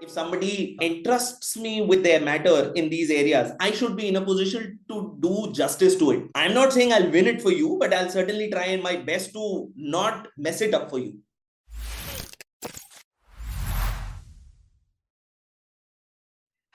If somebody entrusts me with their matter in these areas, I should be in a position to do justice to it. I'm not saying I'll win it for you, but I'll certainly try my best to not mess it up for you.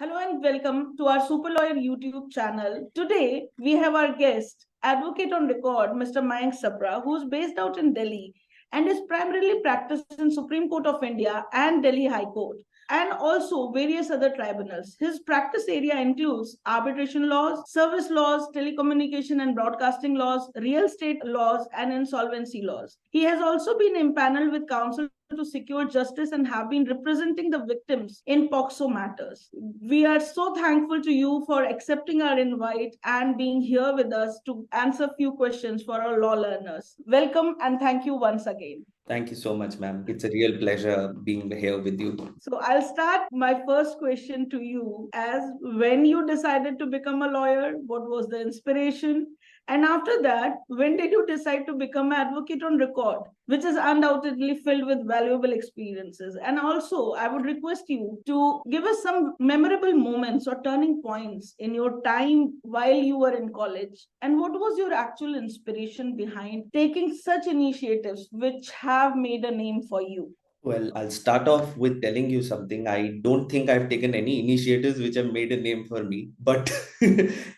Hello and welcome to our SuperLawyer YouTube channel. Today, we have our guest, advocate on record, Mr. Mayank Sapra, who is based out in Delhi and is primarily practiced in Supreme Court of India and Delhi High Court, and also various other tribunals. His practice area includes arbitration laws, service laws, telecommunication and broadcasting laws, real estate laws, and insolvency laws. He has also been impaneled with counsel to secure justice and have been representing the victims in POCSO matters. We are so thankful to you for accepting our invite and being here with us to answer a few questions for our law learners. Welcome and thank you once again. Thank you so much, ma'am. It's a real pleasure being here with you. So I'll start my first question to you as when you decided to become a lawyer, what was the inspiration? And after that, when did you decide to become an advocate on record, which is undoubtedly filled with valuable experiences? And also, I would request you to give us some memorable moments or turning points in your time while you were in college. And what was your actual inspiration behind taking such initiatives which have made a name for you? Well, I'll start off with telling you something. I don't think I've taken any initiatives which have made a name for me. But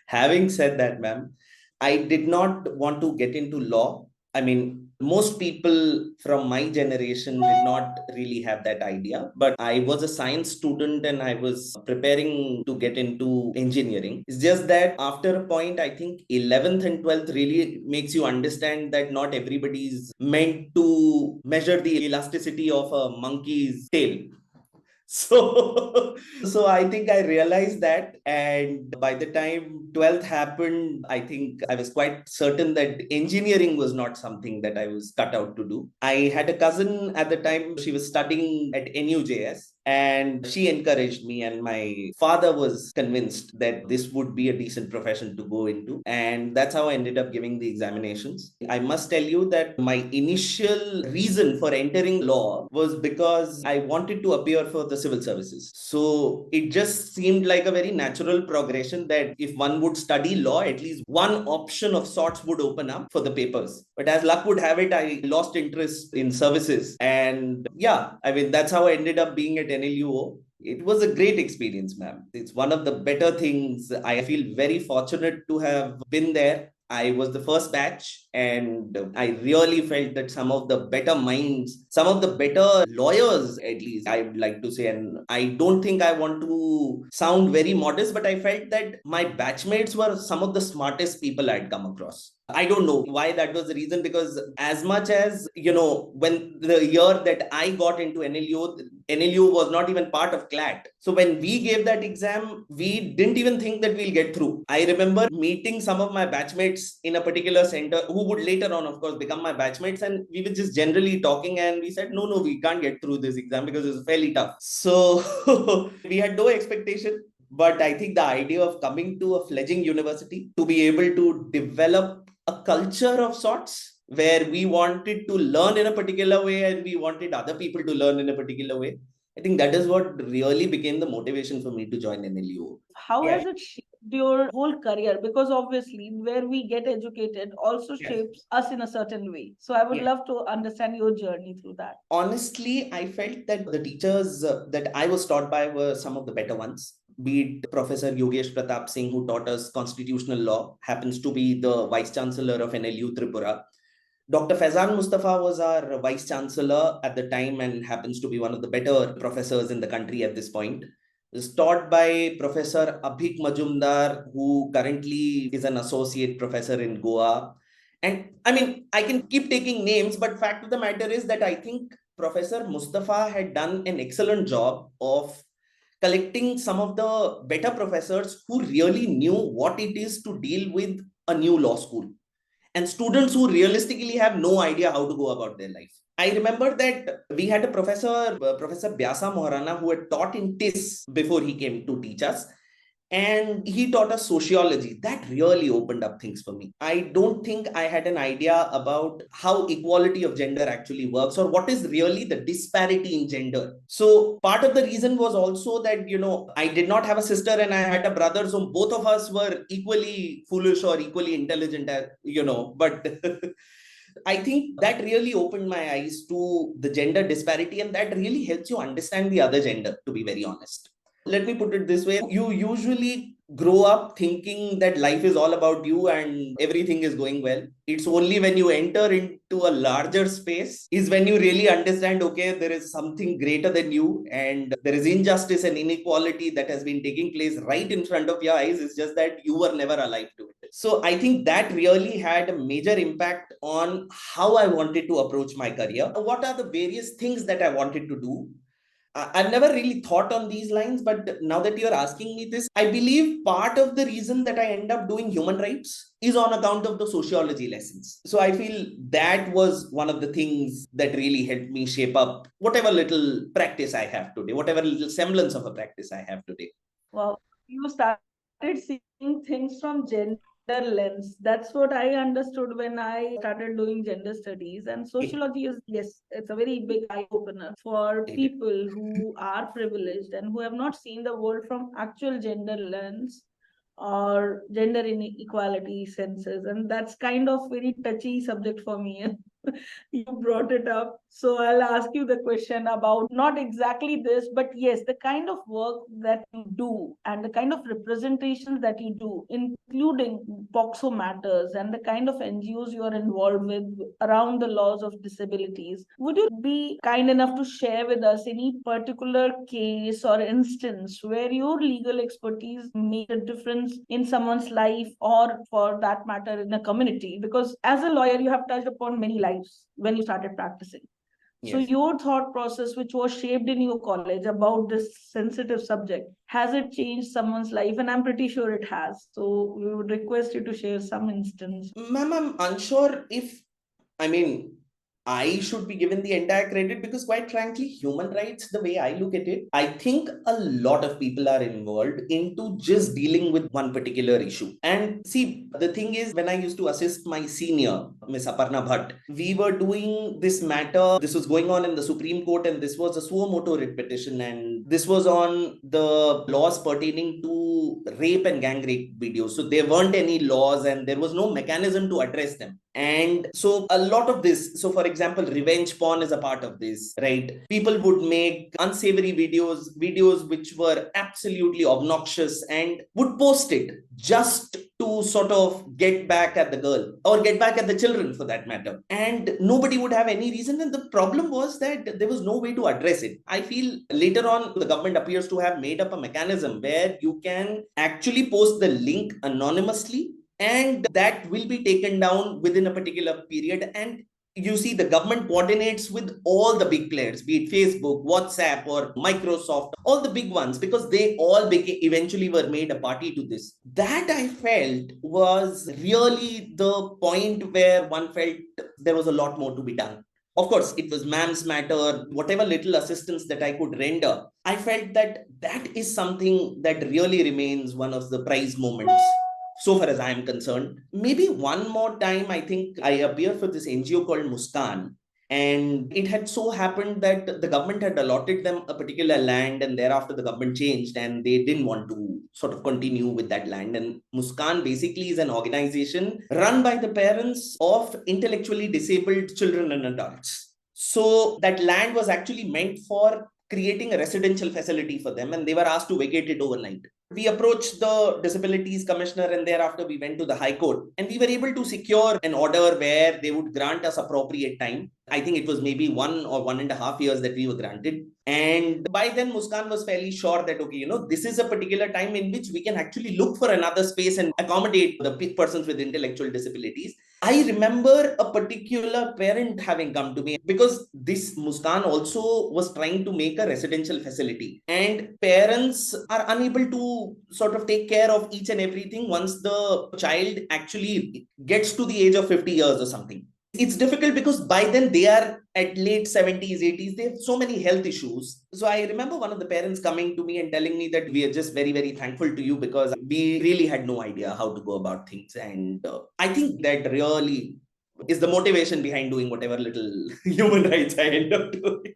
having said that, ma'am, I did not want to get into law. I mean, most people from my generation did not really have that idea. But I was a science student and I was preparing to get into engineering. It's just that after a point, I think 11th and 12th really makes you understand that not everybody is meant to measure the elasticity of a monkey's tail. So I think I realized that, and by the time 12th happened, I think I was quite certain that engineering was not something that I was cut out to do. I had a cousin at the time, she was studying at NUJS, and she encouraged me, and my father was convinced that this would be a decent profession to go into, and that's how I ended up giving the examinations. I must tell you that my initial reason for entering law was because I wanted to appear for the civil services. So it just seemed like a very natural progression that if one would study law, at least one option of sorts would open up for the papers. But as luck would have it, I lost interest in services. And yeah, I mean, that's how I ended up being at NLUO. It was a great experience, ma'am. It's one of the better things. I feel very fortunate to have been there. I was the first batch, and I really felt that some of the better minds, some of the better lawyers, at least, I would like to say, and I don't think I want to sound very modest, but I felt that my batchmates were some of the smartest people I'd come across. I don't know why that was the reason, because as much as, when the year that I got into NLUO was not even part of CLAT. So when we gave that exam, we didn't even think that we'll get through. I remember meeting some of my batchmates in a particular center who would later on, of course, become my batchmates. And we were just generally talking and we said, no, we can't get through this exam because it's fairly tough. So we had no expectation. But I think the idea of coming to a fledgling university to be able to develop a culture of sorts where we wanted to learn in a particular way and we wanted other people to learn in a particular way. I think that is what really became the motivation for me to join NLUO. How has it shaped your whole career? Because obviously, where we get educated also shapes us in a certain way. So I would love to understand your journey through that. Honestly, I felt that the teachers that I was taught by were some of the better ones. Be it Professor Yogesh Pratap Singh, who taught us constitutional law, happens to be the Vice Chancellor of NLU Tripura. Dr. Faizan Mustafa was our Vice Chancellor at the time and happens to be one of the better professors in the country at this point. It was taught by Professor Abhik Majumdar, who currently is an associate professor in Goa. And I mean, I can keep taking names, but fact of the matter is that I think Professor Mustafa had done an excellent job of collecting some of the better professors who really knew what it is to deal with a new law school and students who realistically have no idea how to go about their life. I remember that we had a professor, Professor Byasa Moharana, who had taught in TIS before he came to teach us. and he taught us sociology. That really opened up things for me. I don't think I had an idea about how equality of gender actually works, or what is really the disparity in gender. So part of the reason was also that, I did not have a sister and I had a brother, so both of us were equally foolish or equally intelligent, but I think that really opened my eyes to the gender disparity, and that really helps you understand the other gender, to be very honest. Let me put it this way: you usually grow up thinking that life is all about you and everything is going well. It's only when you enter into a larger space is when you really understand, okay, there is something greater than you, and there is injustice and inequality that has been taking place right in front of your eyes. It's just that you were never alive to it. So I think that really had a major impact on how I wanted to approach my career. What are the various things that I wanted to do? I've never really thought on these lines, but now that you're asking me this, I believe part of the reason that I end up doing human rights is on account of the sociology lessons. So I feel that was one of the things that really helped me shape up whatever little practice I have today, whatever little semblance of a practice I have today. Well, you started seeing things from gender lens. That's what I understood when I started doing gender studies. And sociology is, yes, it's a very big eye opener for people who are privileged and who have not seen the world from actual gender lens or gender inequality senses. And that's kind of very touchy subject for me. You brought it up. So I'll ask you the question about not exactly this, but yes, the kind of work that you do and the kind of representations that you do, including POCSO matters and the kind of NGOs you are involved with around the laws of disabilities. Would you be kind enough to share with us any particular case or instance where your legal expertise made a difference in someone's life, or for that matter, in a community? Because as a lawyer, you have touched upon many lives when you started practicing. So Yes. your thought process, which was shaped in your college about this sensitive subject, has it changed someone's life? And I'm pretty sure it has. So we would request you to share some instance. Ma'am, I'm unsure if, I mean, I should be given the entire credit, because, quite frankly, human rights, the way I look at it, I think a lot of people are involved into just dealing with one particular issue. And see, the thing is, when I used to assist my senior, Miss Aparna Bhatt, we were doing this matter. This was going on in the Supreme Court, and this was a suo motu writ petition. And this was on the laws pertaining to rape and gang rape videos. So there weren't any laws and there was no mechanism to address them. And so a lot of this, so for example, revenge porn is a part of this, right? People would make unsavory videos which were absolutely obnoxious, and would post it just to sort of get back at the girl or get back at the children, for that matter. And nobody would have any reason. And the problem was that there was no way to address it. I feel later on, the government appears to have made up a mechanism where you can actually post the link anonymously, and that will be taken down within a particular period. And you see, the government coordinates with all the big players, be it Facebook, WhatsApp, or Microsoft, all the big ones, because they all eventually were made a party to this. That, I felt, was really the point where one felt there was a lot more to be done. Of course, it was ma'am's matter, whatever little assistance that I could render. I felt that that is something that really remains one of the prize moments, so far as I am concerned. Maybe one more time, I think I appeared for this NGO called Muskan. And it had so happened that the government had allotted them a particular land, and thereafter the government changed and they didn't want to sort of continue with that land. And Muskan basically is an organization run by the parents of intellectually disabled children and adults. So that land was actually meant for creating a residential facility for them, and they were asked to vacate it overnight. We approached the disabilities commissioner, and thereafter we went to the high court, and we were able to secure an order where they would grant us appropriate time. I think it was maybe 1 or 1.5 years that we were granted. And by then, Muskan was fairly sure that, okay, this is a particular time in which we can actually look for another space and accommodate the persons with intellectual disabilities. I remember a particular parent having come to me, because this Muskan also was trying to make a residential facility, and parents are unable to sort of take care of each and everything once the child actually gets to the age of 50 years or something. It's difficult because by then they are at late 70s, 80s. They have so many health issues. So I remember one of the parents coming to me and telling me that we are just very, very thankful to you because we really had no idea how to go about things. And I think that really is the motivation behind doing whatever little human rights I end up doing.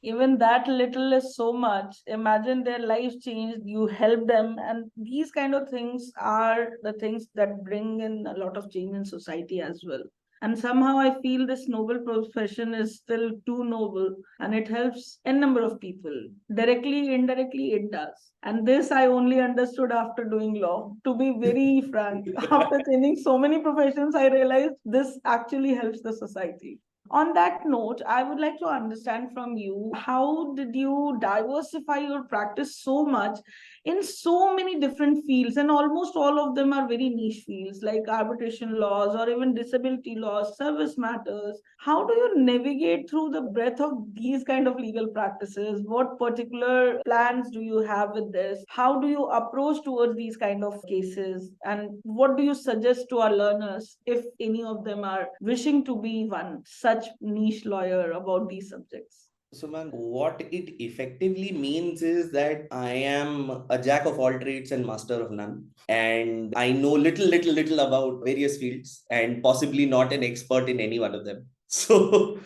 Even that little is so much. Imagine their life changed, you help them, and these kind of things are the things that bring in a lot of change in society as well. And somehow I feel this noble profession is still too noble, and it helps a number of people directly, indirectly. It does, and this I only understood after doing law, to be very frank. After changing so many professions, I realized this actually helps the society. On that note, I would like to understand from you, how did you diversify your practice so much in so many different fields, and almost all of them are very niche fields like arbitration laws or even disability laws, service matters. How do you navigate through the breadth of these kind of legal practices? What particular plans do you have with this? How do you approach towards these kind of cases? And what do you suggest to our learners if any of them are wishing to be one such niche lawyer about these subjects? So, ma'am, what it effectively means is that I am a jack of all trades and master of none. And I know little about various fields and possibly not an expert in any one of them. So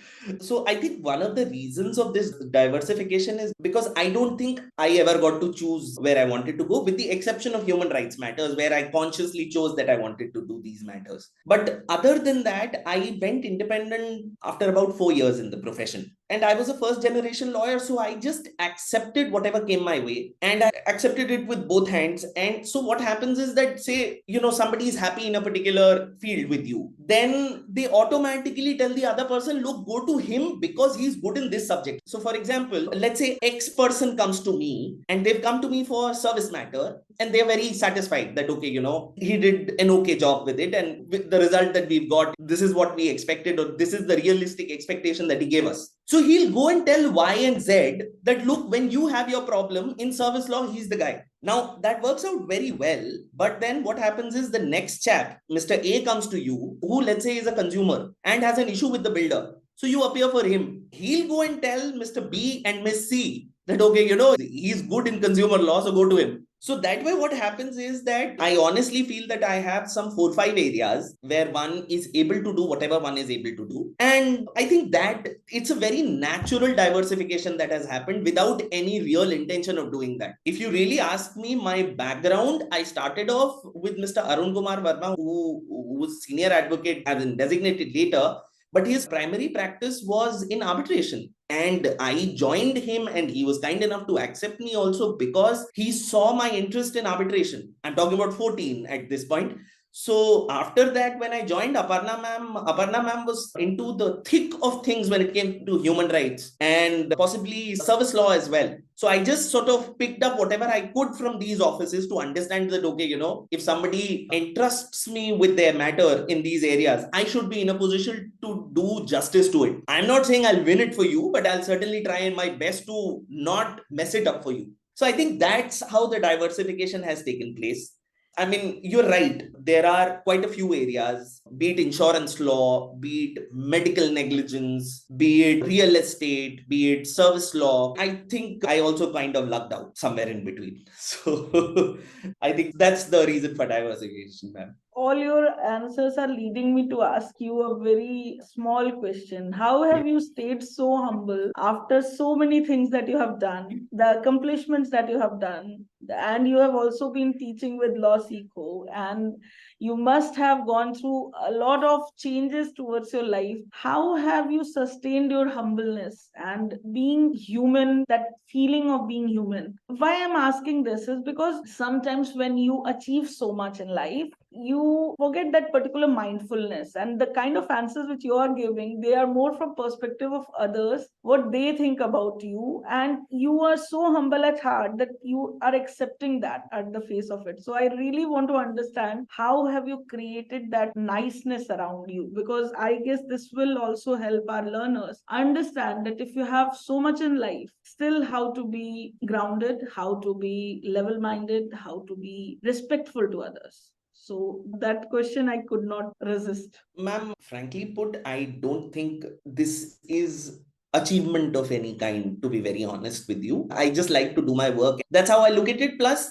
I think one of the reasons of this diversification is because I don't think I ever got to choose where I wanted to go, with the exception of human rights matters, where I consciously chose that I wanted to do these matters. But other than that, I went independent after about 4 years in the profession. And I was a first generation lawyer, so I just accepted whatever came my way and I accepted it with both hands. And so what happens is that, say, somebody is happy in a particular field with you, then they automatically tell the other person, look, go to him because he's good in this subject. So for example, let's say X person comes to me and they've come to me for a service matter and they're very satisfied that, okay, he did an okay job with it. And with the result that we've got, this is what we expected, or this is the realistic expectation that he gave us. So he'll go and tell Y and Z that, look, when you have your problem in service law, he's the guy. Now, that works out very well. But then what happens is the next chap, Mr. A, comes to you, who, let's say, is a consumer and has an issue with the builder. So you appear for him. He'll go and tell Mr. B and Miss C that, okay, he's good in consumer law, so go to him. So that way, what happens is that I honestly feel that I have some 4 5 areas where one is able to do whatever one is able to do. And I think that it's a very natural diversification that has happened without any real intention of doing that. If you really ask me, my background, I started off with Mr. Arun Kumar Verma, who was senior advocate as in designated later, but his primary practice was in arbitration. And I joined him, and he was kind enough to accept me also because he saw my interest in arbitration. I'm talking about 14 at this point. So after that, when I joined Aparna ma'am was into the thick of things when it came to human rights and possibly service law as well. So I just sort of picked up whatever I could from these offices to understand that, okay, if somebody entrusts me with their matter in these areas, I should be in a position to do justice to it. I'm not saying I'll win it for you, but I'll certainly try my best to not mess it up for you. So I think that's how the diversification has taken place. I mean, you're right. There are quite a few areas, be it insurance law, be it medical negligence, be it real estate, be it service law. I think I also kind of lucked out somewhere in between. So I think that's the reason for diversification, ma'am. All your answers are leading me to ask you a very small question. How have you stayed so humble after so many things that you have done, the accomplishments that you have done, and you have also been teaching with Law Seco, and you must have gone through a lot of changes towards your life. How have you sustained your humbleness and being human, that feeling of being human? Why I'm asking this is because sometimes when you achieve so much in life, you forget that particular mindfulness, and the kind of answers which you are giving, they are more from perspective of others, what they think about you, and you are so humble at heart that you are accepting that at the face of it. So I really want to understand, how have you created that niceness around you? Because I guess this will also help our learners understand that if you have so much in life, still how to be grounded, how to be level minded, how to be respectful to others. So that question I could not resist. Ma'am, frankly put, I don't think this is achievement of any kind, to be very honest with you. I just like to do my work. That's how I look at it. Plus,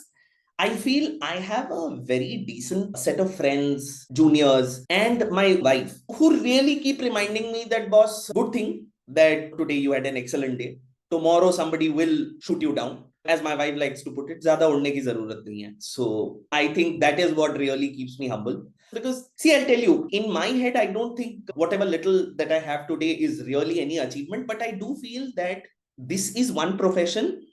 I feel I have a very decent set of friends, juniors, and my wife who really keep reminding me that, boss, good thing that today you had an excellent day. Tomorrow somebody will shoot you down. As my wife likes to put it, ज़्यादा उड़ने की ज़रूरत नहीं है. So I think that is what really keeps me humble. Because, see, I'll tell you, in my head, I don't think whatever little that I have today is really any achievement, but I do feel that this is one profession,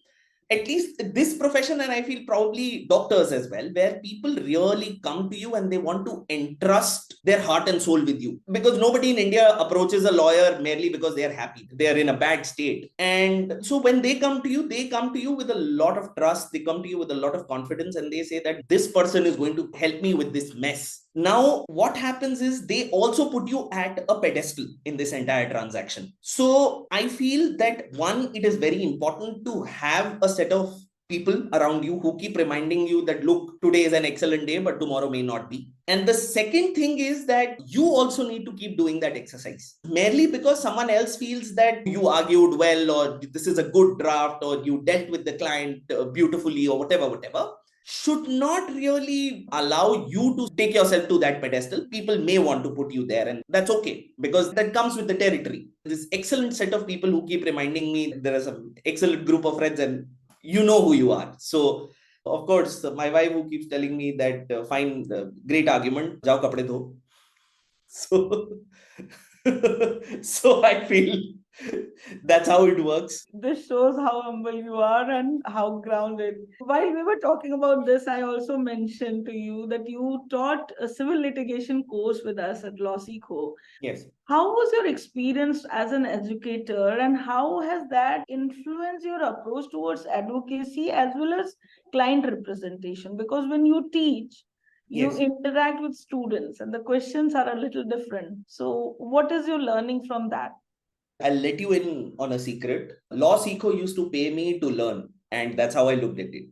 at least this profession, and I feel probably doctors as well, where people really come to you and they want to entrust their heart and soul with you. Because nobody in India approaches a lawyer merely because they are happy, they are in a bad state. And so when they come to you, with a lot of trust, they come to you with a lot of confidence, and they say that this person is going to help me with this mess. Now, what happens is they also put you at a pedestal in this entire transaction. So I feel that one, it is very important to have a set of people around you who keep reminding you that, look, today is an excellent day, but tomorrow may not be. And the second thing is that you also need to keep doing that exercise. Merely because someone else feels that you argued well, or this is a good draft, or you dealt with the client beautifully, or whatever, should not really allow you to take yourself to that pedestal. People may want to put you there, and that's okay, because that comes with the territory. This excellent set of people who keep reminding me there is an excellent group of friends, and you know who you are. So, of course, my wife who keeps telling me that, fine, great argument, jao kapde dho. So, so I feel that's how it works. This shows how humble you are and how grounded. While we were talking about this, I also mentioned to you that you taught a civil litigation course with us at LawSeco. Yes. How was your experience as an educator, and how has that influenced your approach towards advocacy as well as client representation? Because when you teach, you Yes. interact with students and the questions are a little different. So, what is your learning from that? I'll let you in on a secret. LawSeco used to pay me to learn, and that's how I looked at it.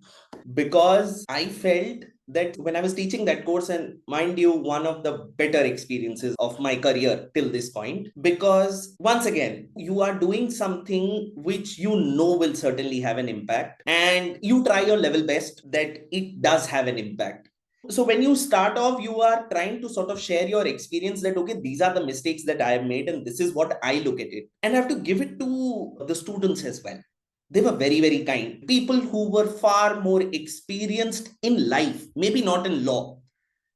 Because I felt that when I was teaching that course, and mind you, one of the better experiences of my career till this point, because once again, you are doing something which you know will certainly have an impact, and you try your level best that it does have an impact. So when you start off, you are trying to sort of share your experience that, okay, these are the mistakes that I have made, and this is what I look at it. And I have to give it to the students as well. They were very, very kind. People who were far more experienced in life, maybe not in law.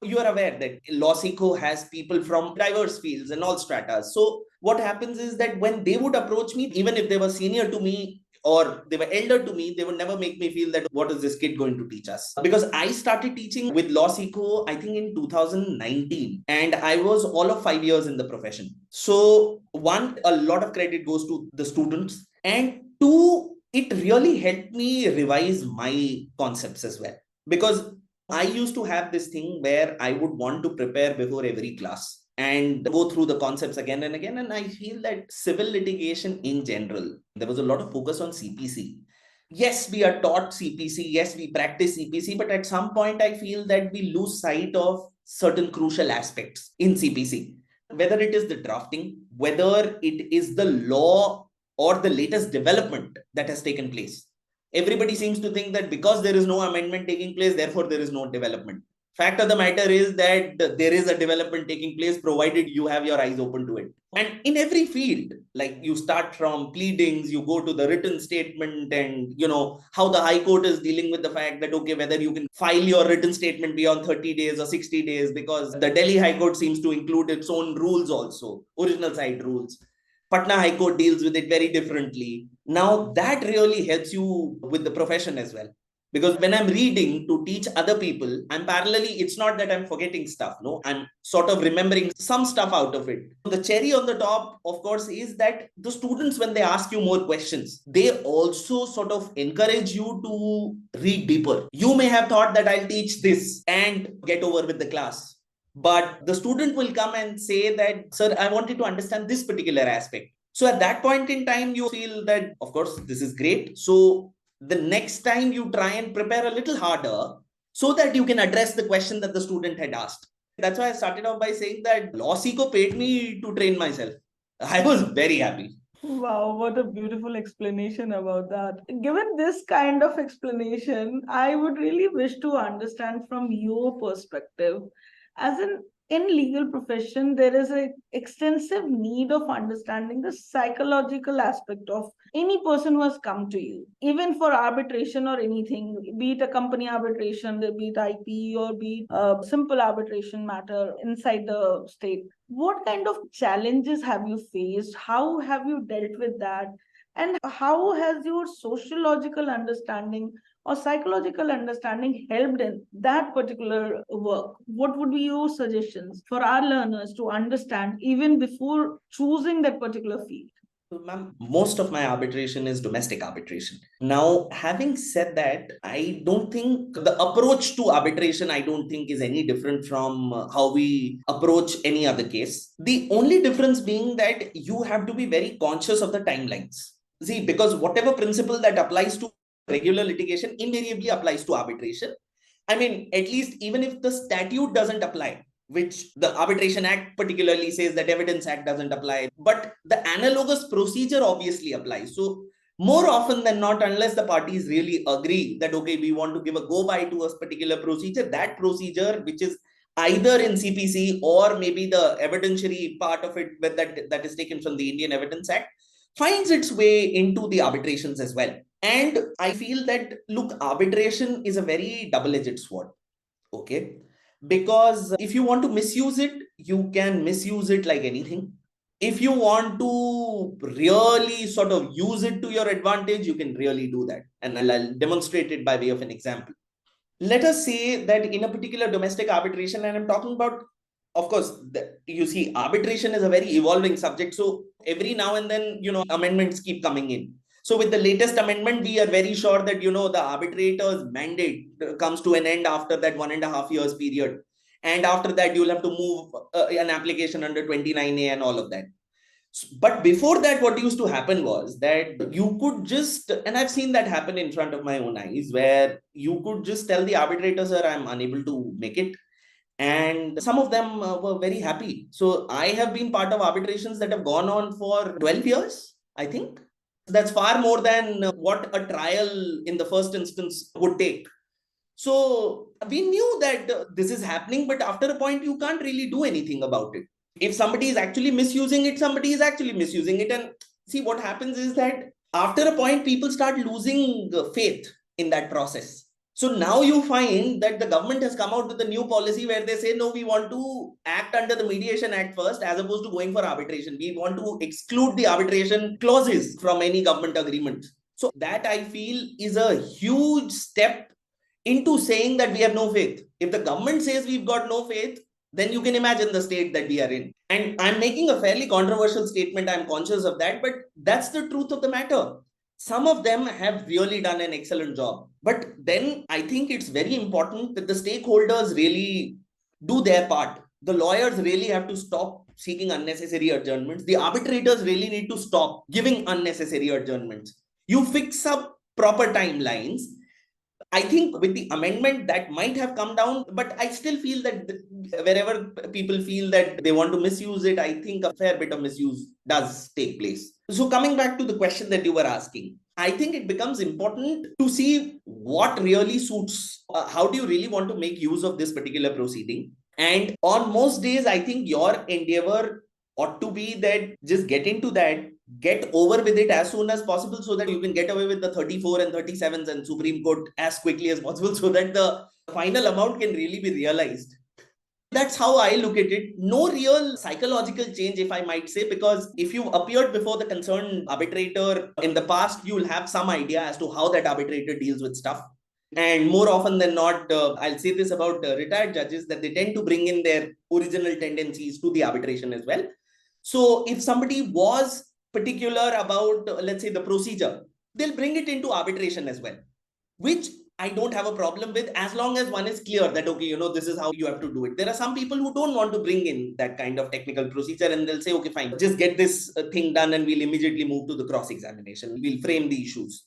You are aware that LawSeco has people from diverse fields and all stratas. So what happens is that when they would approach me, even if they were senior to me or they were elder to me, they would never make me feel that, what is this kid going to teach us? Because I started teaching with LawSeco, I think in 2019, and I was all of 5 years in the profession. So one, a lot of credit goes to the students, and two, it really helped me revise my concepts as well. Because I used to have this thing where I would want to prepare before every class and go through the concepts again and again. And I feel that civil litigation in general, there was a lot of focus on CPC. Yes, we are taught CPC. Yes, we practice CPC. But at some point, I feel that we lose sight of certain crucial aspects in CPC. Whether it is the drafting, whether it is the law or the latest development that has taken place. Everybody seems to think that because there is no amendment taking place, therefore there is no development. Fact of the matter is that there is a development taking place, provided you have your eyes open to it. And in every field, like you start from pleadings, you go to the written statement, and you know how the High Court is dealing with the fact that, okay, whether you can file your written statement beyond 30 days or 60 days, because the Delhi High Court seems to include its own rules also, original side rules. Patna High Court deals with it very differently. Now, that really helps you with the profession as well. Because when I'm reading to teach other people, I'm parallelly, it's not that I'm forgetting stuff. No, I'm sort of remembering some stuff out of it. The cherry on the top, of course, is that the students, when they ask you more questions, they also sort of encourage you to read deeper. You may have thought that I'll teach this and get over with the class. But the student will come and say that, sir, I wanted to understand this particular aspect. So at that point in time, you feel that, of course, this is great. So the next time you try and prepare a little harder, so that you can address the question that the student had asked. That's why I started off by saying that Law Seco paid me to train myself. I was very happy. Wow, what a beautiful explanation about that. Given this kind of explanation, I would really wish to understand from your perspective. As in legal profession, there is an extensive need of understanding the psychological aspect of any person who has come to you, even for arbitration or anything, be it a company arbitration, be it IP, or be it a simple arbitration matter inside the state. What kind of challenges have you faced? How have you dealt with that? And how has your sociological understanding or psychological understanding helped in that particular work? What would be your suggestions for our learners to understand even before choosing that particular field? So, ma'am, most of my arbitration is domestic arbitration. Now, having said that, I don't think the approach to arbitration, I don't think is any different from how we approach any other case. The only difference being that you have to be very conscious of the timelines. See, because whatever principle that applies to regular litigation invariably applies to arbitration. I mean, at least even if the statute doesn't apply, which the Arbitration Act particularly says that Evidence Act doesn't apply, but the analogous procedure obviously applies. So more often than not, unless the parties really agree that, okay, we want to give a go-by to a particular procedure, that procedure, which is either in CPC or maybe the evidentiary part of it that is taken from the Indian Evidence Act, finds its way into the arbitrations as well. And I feel that, look, arbitration is a very double-edged sword. Okay. Because if you want to misuse it, you can misuse it like anything. If you want to really sort of use it to your advantage, you can really do that. And I'll demonstrate it by way of an example. Let us say that in a particular domestic arbitration, and I'm talking about, of course, you see, arbitration is a very evolving subject. So every now and then, amendments keep coming in. So with the latest amendment, we are very sure that, the arbitrator's mandate comes to an end after that 1.5 years period. And after that, you'll have to move an application under 29A and all of that. But before that, what used to happen was that you could just, and I've seen that happen in front of my own eyes, where you could just tell the arbitrator, sir, I'm unable to make it. And some of them were very happy. So I have been part of arbitrations that have gone on for 12 years, I think. That's far more than what a trial in the first instance would take. So we knew that this is happening, but after a point, you can't really do anything about it. If somebody is actually misusing it, somebody is actually misusing it. And see, what happens is that after a point, people start losing faith in that process. So now you find that the government has come out with a new policy where they say, no, we want to act under the Mediation Act first, as opposed to going for arbitration. We want to exclude the arbitration clauses from any government agreement. So that, I feel, is a huge step into saying that we have no faith. If the government says we've got no faith, then you can imagine the state that we are in. And I'm making a fairly controversial statement. I'm conscious of that, but that's the truth of the matter. Some of them have really done an excellent job. But then I think it's very important that the stakeholders really do their part. The lawyers really have to stop seeking unnecessary adjournments. The arbitrators really need to stop giving unnecessary adjournments. You fix up proper timelines. I think with the amendment that might have come down, but I still feel that wherever people feel that they want to misuse it, I think a fair bit of misuse does take place. So coming back to the question that you were asking, I think it becomes important to see what really suits. How do you really want to make use of this particular proceeding? And on most days, I think your endeavor ought to be that just get into that, get over with it as soon as possible, so that you can get away with the 34 and 37s and Supreme Court as quickly as possible, so that the final amount can really be realized. That's how I look at it. No real psychological change, if I might say, because if you've appeared before the concerned arbitrator in the past, you'll have some idea as to how that arbitrator deals with stuff. And more often than not, I'll say this about retired judges, that they tend to bring in their original tendencies to the arbitration as well. So if somebody was particular about, let's say, the procedure, they'll bring it into arbitration as well, which I don't have a problem with, as long as one is clear that, okay, this is how you have to do it. There are some people who don't want to bring in that kind of technical procedure, and they'll say, okay, fine, just get this thing done and we'll immediately move to the cross-examination. We'll frame the issues.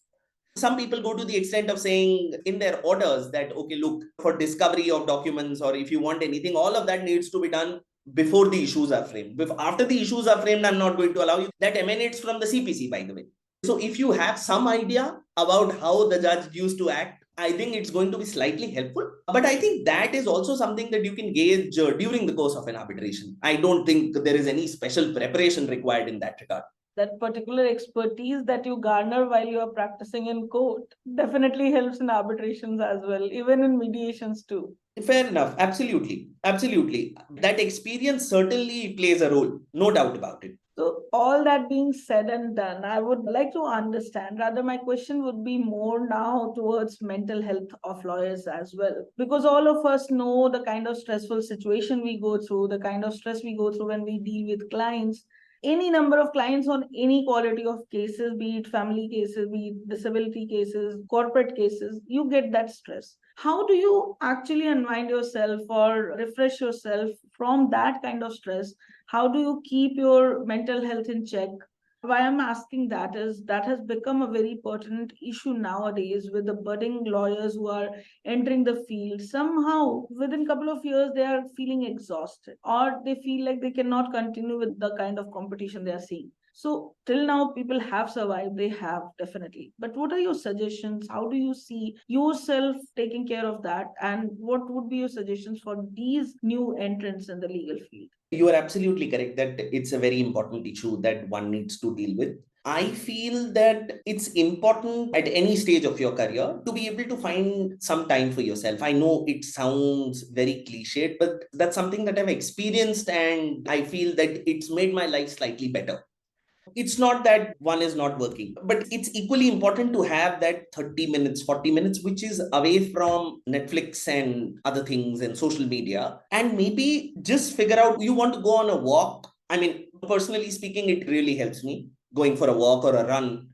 Some people go to the extent of saying in their orders that, okay, look, for discovery of documents or if you want anything, all of that needs to be done before the issues are framed. After the issues are framed, I'm not going to allow you. That emanates from the CPC, by the way. So if you have some idea about how the judge used to act, I think it's going to be slightly helpful. But I think that is also something that you can gauge during the course of an arbitration. I don't think there is any special preparation required in that regard. That particular expertise that you garner while you are practicing in court definitely helps in arbitrations as well, even in mediations too. Fair enough. Absolutely. Absolutely. That experience certainly plays a role. No doubt about it. So, all that being said and done, I would like to understand, rather, my question would be more now towards mental health of lawyers as well. Because all of us know the kind of stressful situation we go through, the kind of stress we go through when we deal with clients. Any number of clients on any quality of cases, be it family cases, be it disability cases, corporate cases, you get that stress. How do you actually unwind yourself or refresh yourself from that kind of stress? How do you keep your mental health in check? Why I'm asking that is that has become a very pertinent issue nowadays with the budding lawyers who are entering the field. Somehow, within a couple of years, they are feeling exhausted or they feel like they cannot continue with the kind of competition they are seeing. So, till now, people have survived. They have definitely. But what are your suggestions? How do you see yourself taking care of that? And what would be your suggestions for these new entrants in the legal field? You are absolutely correct that it's a very important issue that one needs to deal with. I feel that it's important at any stage of your career to be able to find some time for yourself. I know it sounds very cliched, but that's something that I've experienced and I feel that it's made my life slightly better. It's not that one is not working, but it's equally important to have that 30 minutes, 40 minutes, which is away from Netflix and other things and social media. And maybe just figure out you want to go on a walk. I mean, personally speaking, it really helps me going for a walk or a run,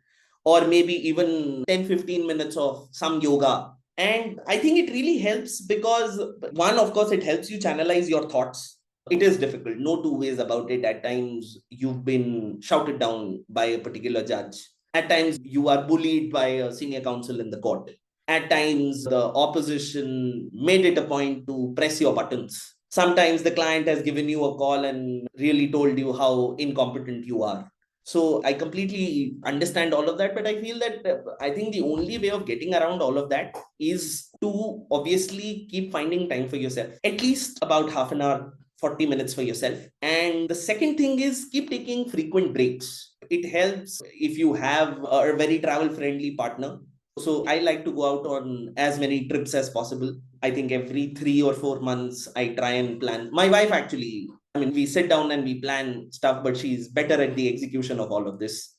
or maybe even 10-15 minutes of some yoga. And I think it really helps because, one, of course, it helps you channelize your thoughts. It is difficult, no two ways about it. At times, you've been shouted down by a particular judge. At times, you are bullied by a senior counsel in the court. At times, the opposition made it a point to press your buttons. Sometimes the client has given you a call and really told you how incompetent you are. So I completely understand all of that, but I feel that I think the only way of getting around all of that is to obviously keep finding time for yourself, at least about half an hour, 40 minutes for yourself. And the second thing is keep taking frequent breaks. It helps if you have a very travel friendly partner. So I like to go out on as many trips as possible. I think every 3 or 4 months, I try and plan. My wife actually, I mean, we sit down and we plan stuff, but she's better at the execution of all of this.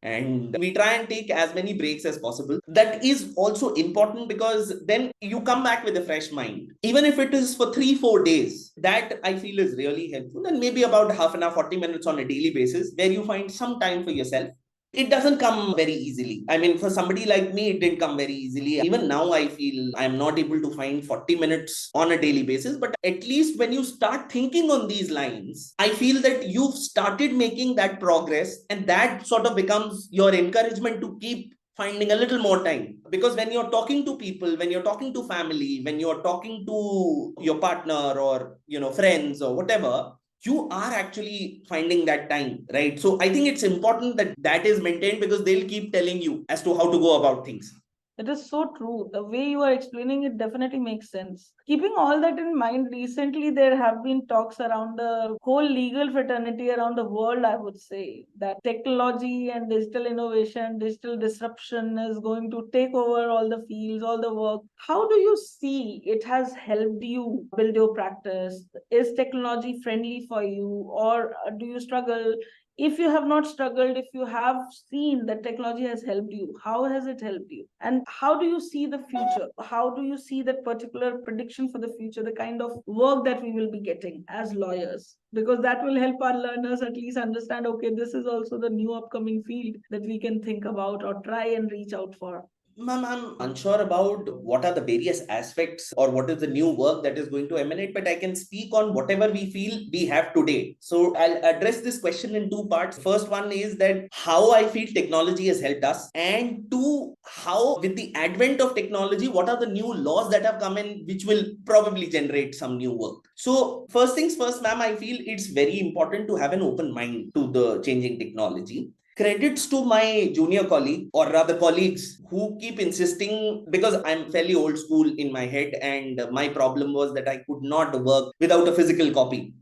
And we try and take as many breaks as possible. That is also important because then you come back with a fresh mind. Even if it is for 3-4 days, that I feel is really helpful. And maybe about half an hour, 40 minutes on a daily basis, where you find some time for yourself. It doesn't come very easily. I mean, for somebody like me, it didn't come very easily. Even now, I feel I'm not able to find 40 minutes on a daily basis. But at least when you start thinking on these lines, I feel that you've started making that progress. And that sort of becomes your encouragement to keep finding a little more time. Because when you're talking to people, when you're talking to family, when you're talking to your partner or, friends or whatever, you are actually finding that time, right? So I think it's important that that is maintained because they'll keep telling you as to how to go about things. It is so true. The way you are explaining it definitely makes sense. Keeping all that in mind, recently there have been talks around the whole legal fraternity around the world, I would say, that technology and digital innovation, digital disruption is going to take over all the fields, all the work. How do you see it has helped you build your practice? Is technology friendly for you, or do you struggle? If you have not struggled, if you have seen that technology has helped you, how has it helped you? And how do you see the future? How do you see that particular prediction for the future, the kind of work that we will be getting as lawyers? Because that will help our learners at least understand, okay, this is also the new upcoming field that we can think about or try and reach out for. Ma'am, I'm unsure about what are the various aspects or what is the new work that is going to emanate, but I can speak on whatever we feel we have today. So I'll address this question in two parts. First one is that how I feel technology has helped us, and two, how with the advent of technology, what are the new laws that have come in which will probably generate some new work. So first things first, ma'am, I feel it's very important to have an open mind to the changing technology. Credits to my junior colleague, or rather colleagues, who keep insisting, because I'm fairly old school in my head, and my problem was that I could not work without a physical copy.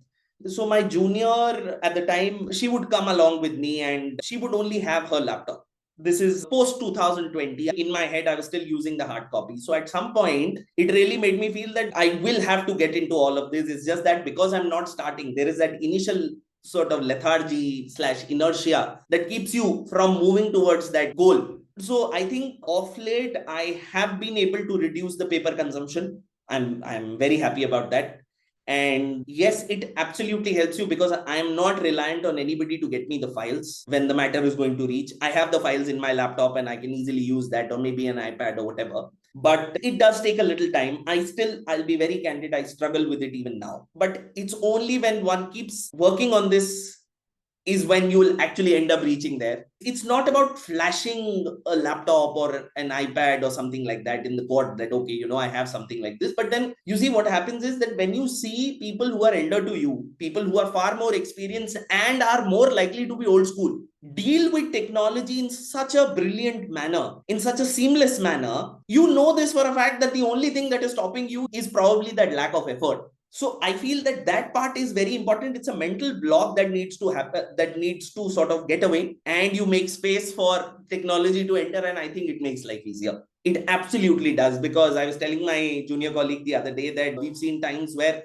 So my junior at the time, she would come along with me and she would only have her laptop. This is post 2020. In my head, I was still using the hard copy. So at some point, it really made me feel that I will have to get into all of this. It's just that because I'm not starting, there is that initial sort of lethargy / inertia that keeps you from moving towards that goal. So I think of late I have been able to reduce the paper consumption. I'm very happy about that. And yes, it absolutely helps you because I am not reliant on anybody to get me the files when the matter is going to reach. I have the files in my laptop and I can easily use that, or maybe an iPad or whatever. But it does take a little time. I'll be very candid, I struggle with it even now. But it's only when one keeps working on this is when you'll actually end up reaching there. It's not about flashing a laptop or an iPad or something like that in the court that, okay, I have something like this. But then you see what happens is that when you see people who are elder to you, people who are far more experienced and are more likely to be old school, deal with technology in such a brilliant manner, in such a seamless manner, you know this for a fact that the only thing that is stopping you is probably that lack of effort. So I feel that that part is very important. It's a mental block that needs to happen, that needs to sort of get away, and you make space for technology to enter, and I think it makes life easier. It absolutely does, because I was telling my junior colleague the other day that we've seen times where,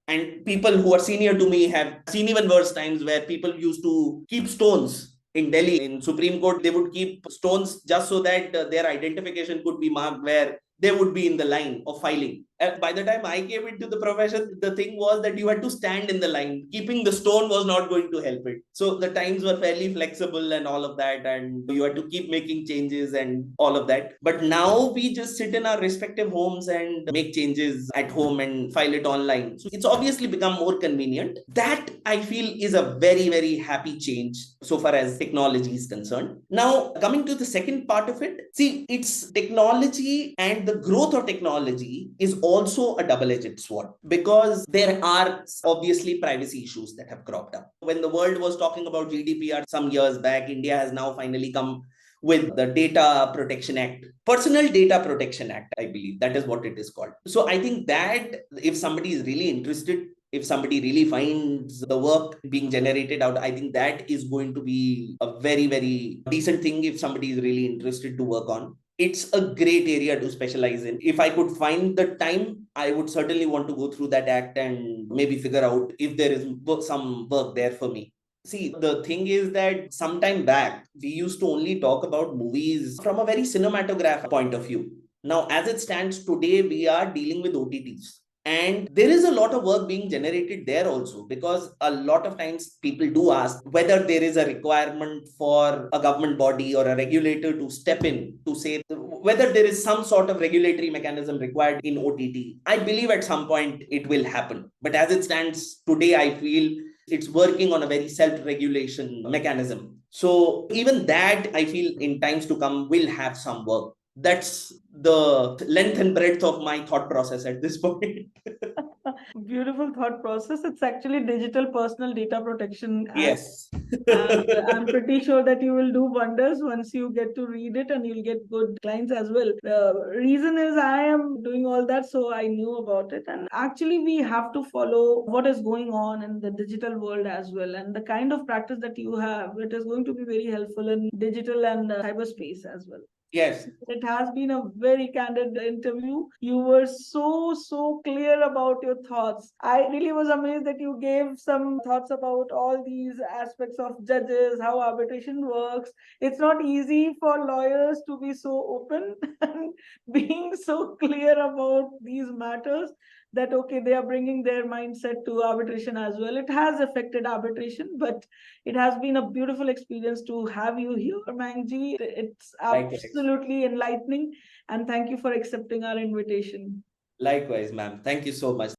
and people who are senior to me have seen even worse times, where people used to keep stones in Delhi. In Supreme Court, they would keep stones just so that their identification could be marked, where they would be in the line of filing. By the time I came into the profession, the thing was that you had to stand in the line. Keeping the stone was not going to help it. So the times were fairly flexible and all of that, and you had to keep making changes and all of that. But now we just sit in our respective homes and make changes at home and file it online. So it's obviously become more convenient. That I feel is a very, very happy change so far as technology is concerned. Now, coming to the second part of it, see, it's technology, and the growth of technology is also a double-edged sword, because there are obviously privacy issues that have cropped up. When the world was talking about GDPR some years back, India has now finally come with the Data Protection Act, Personal Data Protection Act, I believe that is what it is called. So I think that if somebody is really interested, if somebody really finds the work being generated out, I think that is going to be a very, very decent thing if somebody is really interested to work on. It's a great area to specialize in. If I could find the time, I would certainly want to go through that act and maybe figure out if there is some work there for me. See, the thing is that sometime back, we used to only talk about movies from a very cinematograph point of view. Now, as it stands today, we are dealing with OTTs. And there is a lot of work being generated there also, because a lot of times people do ask whether there is a requirement for a government body or a regulator to step in to say whether there is some sort of regulatory mechanism required in OTT. I believe at some point it will happen. But as it stands today, I feel it's working on a very self-regulation mechanism. So even that, I feel in times to come will have some work. That's the length and breadth of my thought process at this point. Beautiful thought process. It's actually digital personal data protection act. Yes. And I'm pretty sure that you will do wonders once you get to read it, and you'll get good clients as well. The reason is I am doing all that, so I knew about it. And actually, we have to follow what is going on in the digital world as well. And the kind of practice that you have, it is going to be very helpful in digital and cyberspace as well. Yes. It has been a very candid interview. You were so clear about your thoughts. I really was amazed that you gave some thoughts about all these aspects of judges, how arbitration works. It's not easy for lawyers to be so open and being so clear about these matters. that, okay, they are bringing their mindset to arbitration as well. It has affected arbitration, but it has been a beautiful experience to have you here, Mayankji. It's absolutely enlightening. And thank you for accepting our invitation. Likewise, ma'am. Thank you so much.